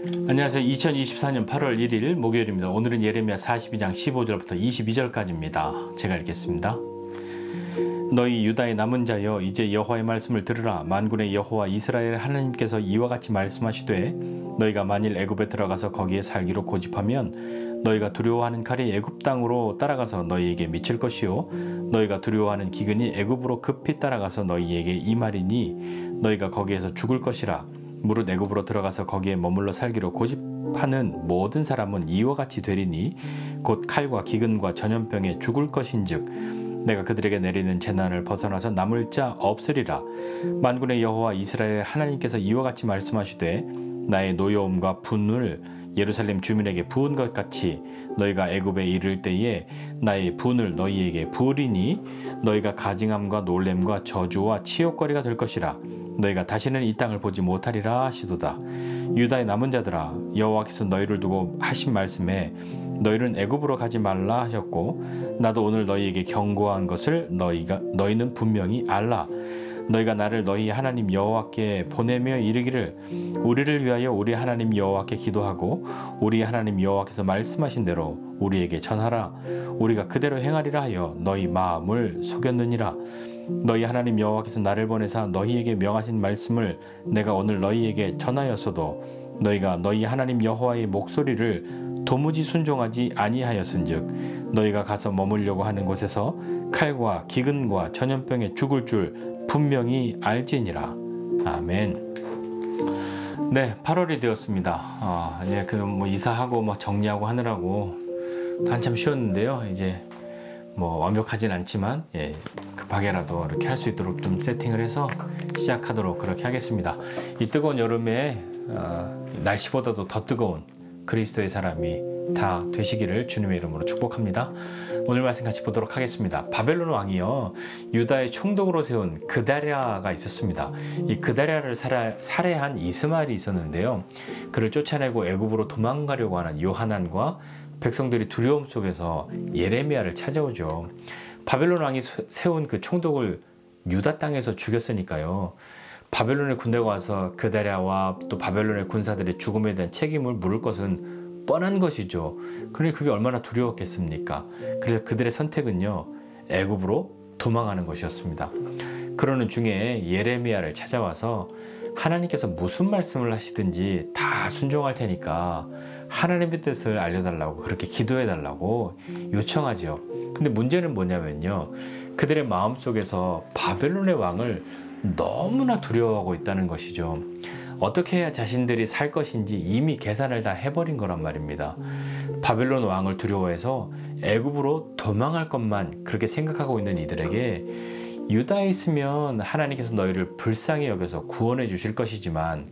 안녕하세요. 2024년 8월 1일 목요일입니다. 오늘은 예레미야 42장 15절부터 22절까지입니다. 제가 읽겠습니다. 너희 유다의 남은 자여, 이제 여호와의 말씀을 들으라. 만군의 여호와 이스라엘 하나님께서 이와 같이 말씀하시되, 너희가 만일 애굽에 들어가서 거기에 살기로 고집하면 너희가 두려워하는 칼이 애굽 땅으로 따라가서 너희에게 미칠 것이요, 너희가 두려워하는 기근이 애굽으로 급히 따라가서 너희에게 임하리니 너희가 거기에서 죽을 것이라. 무릇 애굽으로 들어가서 거기에 머물러 살기로 고집하는 모든 사람은 이와 같이 되리니 곧 칼과 기근과 전염병에 죽을 것인즉 내가 그들에게 내리는 재난을 벗어나서 남을 자 없으리라. 만군의 여호와 이스라엘 하나님께서 이와 같이 말씀하시되, 나의 노여움과 분을 예루살렘 주민에게 부은 것 같이 너희가 애굽에 이를 때에 나의 분을 너희에게 부으리니 너희가 가증함과 놀램과 저주와 치욕거리가 될 것이라. 너희가 다시는 이 땅을 보지 못하리라 하시도다. 유다의 남은 자들아, 여호와께서 너희를 두고 하신 말씀에 너희는 애굽으로 가지 말라 하셨고, 나도 오늘 너희에게 경고한 것을 너희는 분명히 알라. 너희가 나를 너희 하나님 여호와께 보내며 이르기를, 우리를 위하여 우리 하나님 여호와께 기도하고 우리 하나님 여호와께서 말씀하신 대로 우리에게 전하라. 우리가 그대로 행하리라 하여 너희 마음을 속였느니라. 너희 하나님 여호와께서 나를 보내사 너희에게 명하신 말씀을 내가 오늘 너희에게 전하였어도 너희가 너희 하나님 여호와의 목소리를 도무지 순종하지 아니하였은즉 너희가 가서 머물려고 하는 곳에서 칼과 기근과 전염병에 죽을 줄 분명히 알지니라. 아멘. 네, 8월이 되었습니다. 뭐 이사하고 정리하고 하느라고 한참 쉬었는데요. 이제 완벽하진 않지만 급하게라도 이렇게 할 수 있도록 좀 세팅을 해서 시작하도록 그렇게 하겠습니다. 이 뜨거운 여름에 날씨보다도 더 뜨거운 그리스도의 사람이 다 되시기를 주님의 이름으로 축복합니다. 오늘 말씀 같이 보도록 하겠습니다. 바벨론 왕이요, 유다의 총독으로 세운 그다랴가 있었습니다. 이 그다랴를 살해한 이스마엘이 있었는데요. 그를 쫓아내고 애굽으로 도망가려고 하는 요하난과 백성들이 두려움 속에서 예레미야를 찾아오죠. 바벨론 왕이 세운 그 총독을 유다 땅에서 죽였으니까요, 바벨론의 군대가 와서 그다랴와 또 바벨론의 군사들의 죽음에 대한 책임을 물을 것은 뻔한 것이죠. 그러니 그게 얼마나 두려웠겠습니까? 그래서 그들의 선택은요, 애굽으로 도망하는 것이었습니다. 그러는 중에 예레미야를 찾아와서 하나님께서 무슨 말씀을 하시든지 다 순종할 테니까 하나님의 뜻을 알려달라고, 그렇게 기도해달라고 요청하죠. 근데 문제는 뭐냐면요, 그들의 마음속에서 바벨론의 왕을 너무나 두려워하고 있다는 것이죠. 어떻게 해야 자신들이 살 것인지 이미 계산을 다 해버린 거란 말입니다. 바벨론 왕을 두려워해서 애굽으로 도망할 것만 그렇게 생각하고 있는 이들에게, 유다에 있으면 하나님께서 너희를 불쌍히 여겨서 구원해 주실 것이지만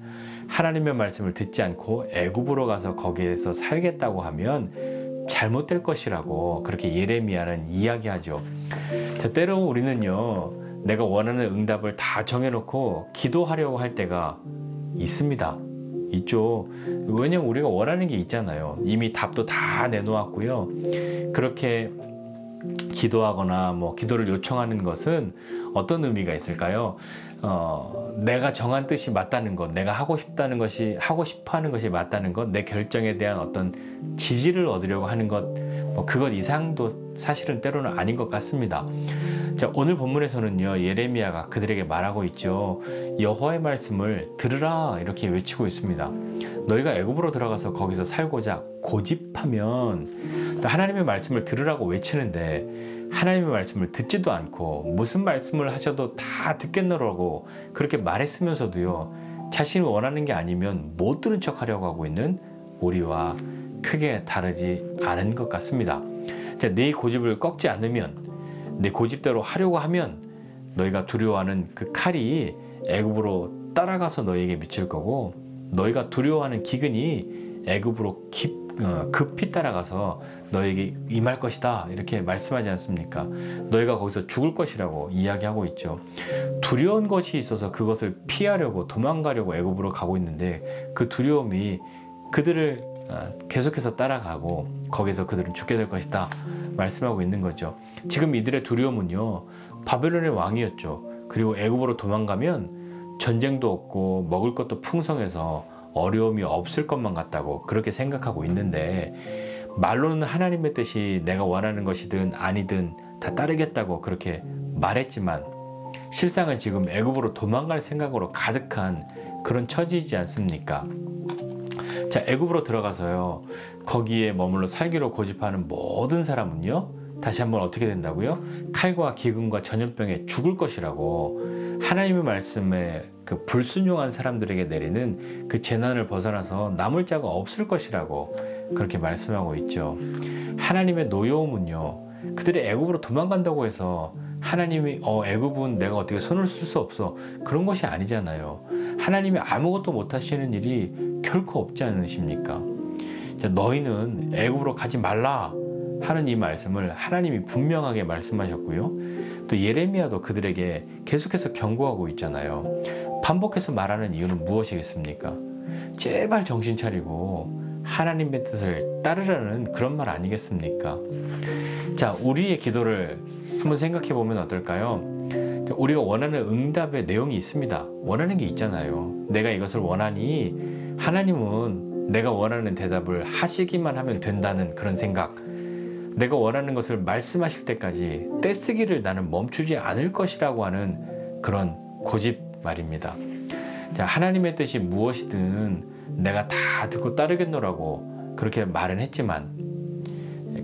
하나님의 말씀을 듣지 않고 애굽으로 가서 거기에서 살겠다고 하면 잘못될 것이라고 그렇게 예레미야는 이야기하죠. 때로 우리는요, 내가 원하는 응답을 다 정해놓고 기도하려고 할 때가 있습니다. 있죠. 왜냐면 우리가 원하는 게 있잖아요. 이미 답도 다 내놓았고요. 그렇게 기도하거나 기도를 요청하는 것은 어떤 의미가 있을까요? 내가 정한 뜻이 맞다는 것, 내가 하고 싶어 하는 것이 맞다는 것, 내 결정에 대한 어떤 지지를 얻으려고 하는 것, 그것 이상도 사실은 때로는 아닌 것 같습니다. 자, 오늘 본문에서는요, 예레미야가 그들에게 말하고 있죠. 여호와의 말씀을 들으라, 이렇게 외치고 있습니다. 너희가 애굽으로 들어가서 거기서 살고자 고집하면, 하나님의 말씀을 들으라고 외치는데 하나님의 말씀을 듣지도 않고 무슨 말씀을 하셔도 다 듣겠노라고 그렇게 말했으면서도요, 자신이 원하는 게 아니면 못 들은 척 하려고 하고 있는 우리와 크게 다르지 않은 것 같습니다. 네 고집을 꺾지 않으면, 내 고집대로 하려고 하면 너희가 두려워하는 그 칼이 애굽으로 따라가서 너희에게 미칠 거고, 너희가 두려워하는 기근이 애굽으로 급히 따라가서 너희에게 임할 것이다, 이렇게 말씀하지 않습니까? 너희가 거기서 죽을 것이라고 이야기하고 있죠. 두려운 것이 있어서 그것을 피하려고 도망가려고 애굽으로 가고 있는데, 그 두려움이 그들을 계속해서 따라가고 거기서 그들은 죽게 될 것이다 말씀하고 있는 거죠. 지금 이들의 두려움은요, 바벨론의 왕이었죠. 그리고 애굽으로 도망가면 전쟁도 없고 먹을 것도 풍성해서 어려움이 없을 것만 같다고 그렇게 생각하고 있는데, 말로는 하나님의 뜻이 내가 원하는 것이든 아니든 다 따르겠다고 그렇게 말했지만 실상은 지금 애굽으로 도망갈 생각으로 가득한 그런 처지이지 않습니까? 자, 애굽으로 들어가서요, 거기에 머물러 살기로 고집하는 모든 사람은요, 다시 한번 어떻게 된다고요? 칼과 기근과 전염병에 죽을 것이라고, 하나님의 말씀에 그 불순종한 사람들에게 내리는 그 재난을 벗어나서 남을 자가 없을 것이라고 그렇게 말씀하고 있죠. 하나님의 노여움은요, 그들이 애굽으로 도망간다고 해서 하나님이 애굽은 내가 어떻게 손을 쓸 수 없어, 그런 것이 아니잖아요. 하나님이 아무것도 못하시는 일이 결코 없지 않으십니까? 자, 너희는 애굽으로 가지 말라 하는 이 말씀을 하나님이 분명하게 말씀하셨고요. 또 예레미야도 그들에게 계속해서 경고하고 있잖아요. 반복해서 말하는 이유는 무엇이겠습니까? 제발 정신 차리고 하나님의 뜻을 따르라는 그런 말 아니겠습니까? 자, 우리의 기도를 한번 생각해 보면 어떨까요? 우리가 원하는 응답의 내용이 있습니다. 원하는 게 있잖아요. 내가 이것을 원하니 하나님은 내가 원하는 대답을 하시기만 하면 된다는 그런 생각, 내가 원하는 것을 말씀하실 때까지 떼쓰기를 나는 멈추지 않을 것이라고 하는 그런 고집 말입니다. 자, 하나님의 뜻이 무엇이든 내가 다 듣고 따르겠노라고 그렇게 말은 했지만,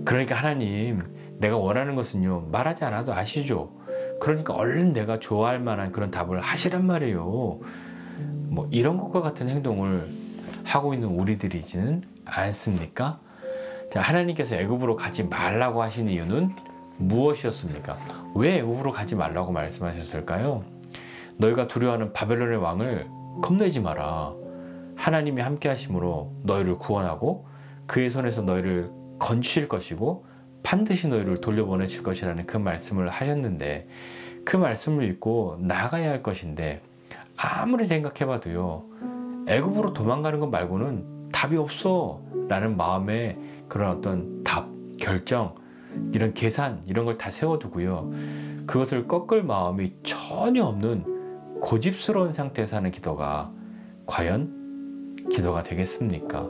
그러니까 하나님, 내가 원하는 것은요, 말하지 않아도 아시죠? 그러니까 얼른 내가 좋아할 만한 그런 답을 하시란 말이에요. 뭐 이런 것과 같은 행동을 하고 있는 우리들이지는 않습니까? 자, 하나님께서 애굽으로 가지 말라고 하신 이유는 무엇이었습니까? 왜 애굽으로 가지 말라고 말씀하셨을까요? 너희가 두려워하는 바벨론의 왕을 겁내지 마라. 하나님이 함께 하심으로 너희를 구원하고 그의 손에서 너희를 건지실 것이고 반드시 너희를 돌려보내실 것이라는 그 말씀을 하셨는데, 그 말씀을 믿고 나아가야 할 것인데, 아무리 생각해봐도요, 애굽으로 도망가는 것 말고는 답이 없어 라는 마음에 그런 어떤 답, 결정, 이런 계산, 이런 걸 다 세워두고요, 그것을 꺾을 마음이 전혀 없는 고집스러운 상태에서 하는 기도가 과연 기도가 되겠습니까?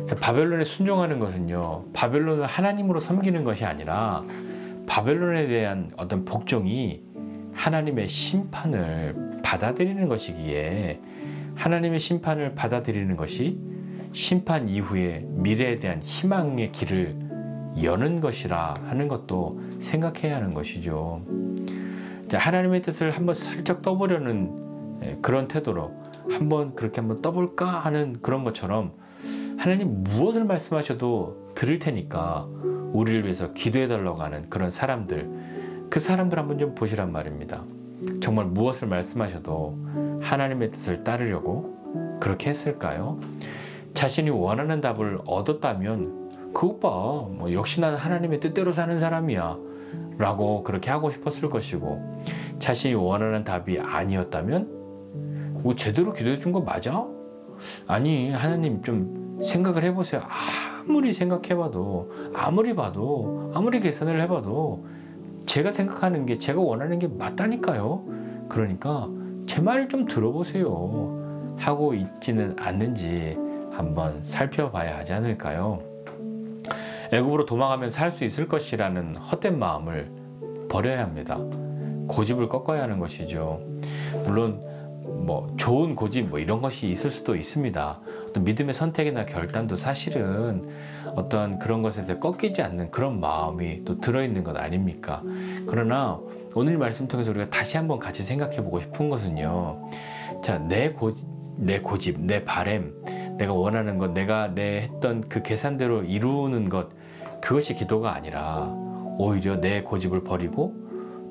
자, 바벨론에 순종하는 것은요, 바벨론을 하나님으로 섬기는 것이 아니라 바벨론에 대한 어떤 복종이 하나님의 심판을 받아들이는 것이기에, 하나님의 심판을 받아들이는 것이 심판 이후에 미래에 대한 희망의 길을 여는 것이라 하는 것도 생각해야 하는 것이죠. 자, 하나님의 뜻을 한번 슬쩍 떠보려는 그런 태도로 그렇게 한번 떠볼까 하는 그런 것처럼, 하나님 무엇을 말씀하셔도 들을 테니까 우리를 위해서 기도해 달라고 하는 그런 사람들, 그 사람들 한번 좀 보시란 말입니다. 정말 무엇을 말씀하셔도 하나님의 뜻을 따르려고 그렇게 했을까요? 자신이 원하는 답을 얻었다면 그것 봐, 뭐 역시 난 하나님의 뜻대로 사는 사람이야 라고 그렇게 하고 싶었을 것이고, 자신이 원하는 답이 아니었다면 뭐 제대로 기도해 준 거 맞아? 아니, 하나님 좀 생각을 해보세요. 아무리 생각해봐도, 아무리 봐도, 아무리 계산을 해봐도 제가 생각하는 게, 제가 원하는 게 맞다니까요. 그러니까 제 말을 좀 들어보세요 하고 있지는 않는지 한번 살펴봐야 하지 않을까요? 애굽으로 도망가면 살 수 있을 것이라는 헛된 마음을 버려야 합니다. 고집을 꺾어야 하는 것이죠. 물론 뭐 좋은 고집 뭐 이런 것이 있을 수도 있습니다. 어떤 믿음의 선택이나 결단도 사실은 어떤 그런 것에 대해 꺾이지 않는 그런 마음이 또 들어있는 것 아닙니까? 그러나 오늘 말씀 통해서 우리가 다시 한번 같이 생각해 보고 싶은 것은요, 자, 내 고집, 내 바램, 내가 원하는 것, 내가 했던 그 계산대로 이루는 것, 그것이 기도가 아니라 오히려 내 고집을 버리고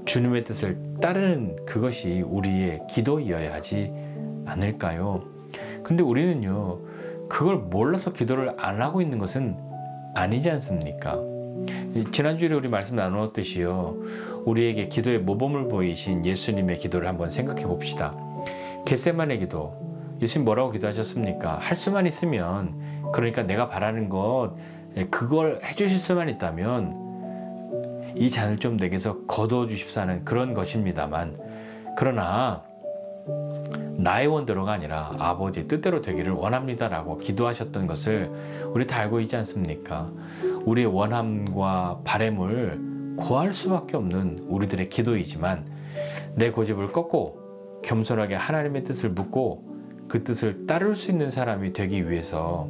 주님의 뜻을 따르는 그것이 우리의 기도이어야 하지 않을까요? 근데 우리는요, 그걸 몰라서 기도를 안 하고 있는 것은 아니지 않습니까? 지난주에 우리 말씀 나누었듯이요, 우리에게 기도의 모범을 보이신 예수님의 기도를 한번 생각해 봅시다. 겟세마네 기도, 예수님 뭐라고 기도하셨습니까? 할 수만 있으면, 그러니까 내가 바라는 것, 그걸 해주실 수만 있다면 이 잔을 좀 내게서 거두어 주십사 하는 그런 것입니다만, 그러나 나의 원대로가 아니라 아버지의 뜻대로 되기를 원합니다라고 기도하셨던 것을 우리 다 알고 있지 않습니까? 우리의 원함과 바램을 고할 수밖에 없는 우리들의 기도이지만 내 고집을 꺾고 겸손하게 하나님의 뜻을 묻고 그 뜻을 따를 수 있는 사람이 되기 위해서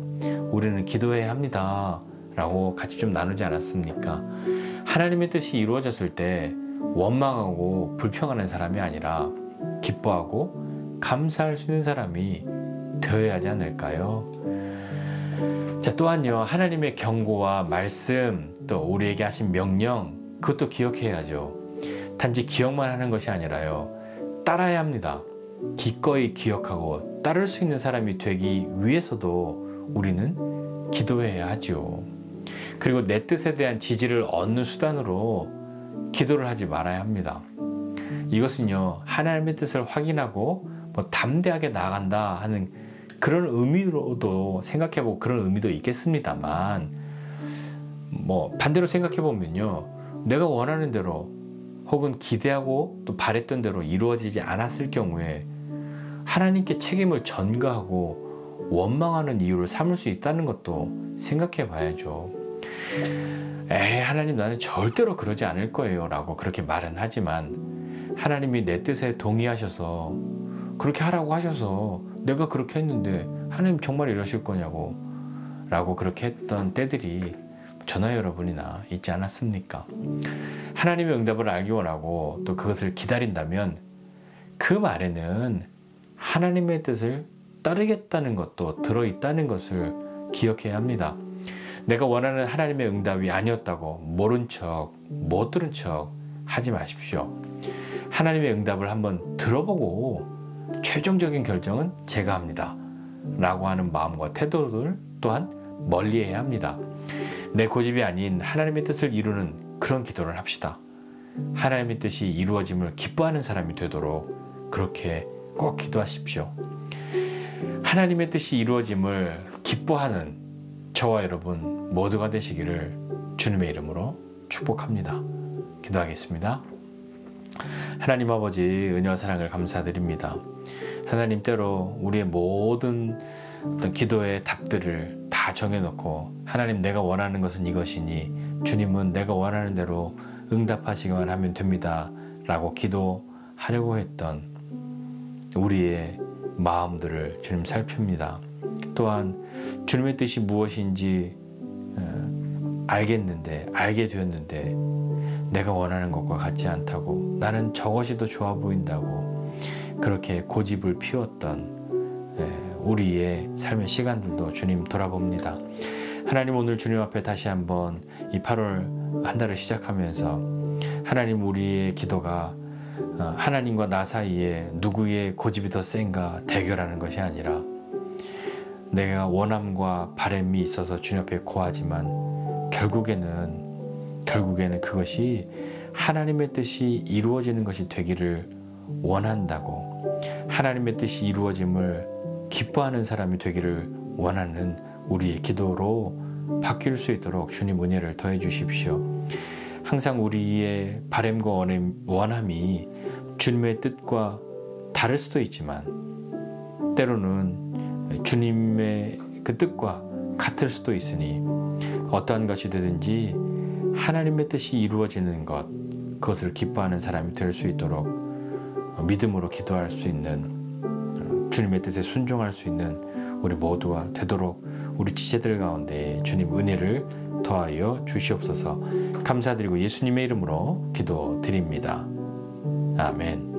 우리는 기도해야 합니다 라고 같이 좀 나누지 않았습니까? 하나님의 뜻이 이루어졌을 때 원망하고 불평하는 사람이 아니라 기뻐하고 감사할 수 있는 사람이 되어야 하지 않을까요? 자, 또한요, 하나님의 경고와 말씀, 또 우리에게 하신 명령, 그것도 기억해야죠. 단지 기억만 하는 것이 아니라요, 따라야 합니다. 기꺼이 기억하고 따를 수 있는 사람이 되기 위해서도 우리는 기도해야 하죠. 그리고 내 뜻에 대한 지지를 얻는 수단으로 기도를 하지 말아야 합니다. 이것은요, 하나님의 뜻을 확인하고 담대하게 나아간다 하는 그런 의미로도 생각해보고 그런 의미도 있겠습니다만, 반대로 생각해보면요, 내가 원하는 대로 혹은 기대하고 또 바랬던 대로 이루어지지 않았을 경우에 하나님께 책임을 전가하고 원망하는 이유를 삼을 수 있다는 것도 생각해 봐야죠. 하나님, 나는 절대로 그러지 않을 거예요 라고 그렇게 말은 하지만 하나님이 내 뜻에 동의하셔서 그렇게 하라고 하셔서 내가 그렇게 했는데 하나님 정말 이러실 거냐고 라고 그렇게 했던 때들이 저나 여러분이나 있지 않았습니까? 하나님의 응답을 알기 원하고 또 그것을 기다린다면 그 말에는 하나님의 뜻을 따르겠다는 것도 들어있다는 것을 기억해야 합니다. 내가 원하는 하나님의 응답이 아니었다고 모른 척, 못 들은 척 하지 마십시오. 하나님의 응답을 한번 들어보고 최종적인 결정은 제가 합니다 라고 하는 마음과 태도를 또한 멀리해야 합니다. 내 고집이 아닌 하나님의 뜻을 이루는 그런 기도를 합시다. 하나님의 뜻이 이루어짐을 기뻐하는 사람이 되도록 그렇게 꼭 기도하십시오. 하나님의 뜻이 이루어짐을 기뻐하는 저와 여러분 모두가 되시기를 주님의 이름으로 축복합니다. 기도하겠습니다. 하나님 아버지, 은혜와 사랑을 감사드립니다. 하나님, 때로 우리의 모든 어떤 기도의 답들을 다 정해놓고 하나님, 내가 원하는 것은 이것이니 주님은 내가 원하는 대로 응답하시기만 하면 됩니다 라고 기도하려고 했던 우리의 마음들을 주님 살핍니다. 또한 주님의 뜻이 무엇인지 알게 되었는데 내가 원하는 것과 같지 않다고, 나는 저것이 더 좋아 보인다고 그렇게 고집을 피웠던 우리의 삶의 시간들도 주님 돌아봅니다. 하나님, 오늘 주님 앞에 다시 한번 이 8월 한 달을 시작하면서 하나님, 우리의 기도가 하나님과 나 사이에 누구의 고집이 더 센가 대결하는 것이 아니라 내가 원함과 바람이 있어서 주님 앞에 고하지만 결국에는 그것이 하나님의 뜻이 이루어지는 것이 되기를 원한다고, 하나님의 뜻이 이루어짐을 기뻐하는 사람이 되기를 원하는 우리의 기도로 바뀔 수 있도록 주님 은혜를 더해 주십시오. 항상 우리의 바람과 원함이 주님의 뜻과 다를 수도 있지만 때로는 주님의 그 뜻과 같을 수도 있으니 어떠한 것이 되든지 하나님의 뜻이 이루어지는 것, 그것을 기뻐하는 사람이 될 수 있도록 믿음으로 기도할 수 있는, 주님의 뜻에 순종할 수 있는 우리 모두가 되도록 우리 지체들 가운데 주님 은혜를 더하여 주시옵소서. 감사드리고 예수님의 이름으로 기도드립니다. 아멘.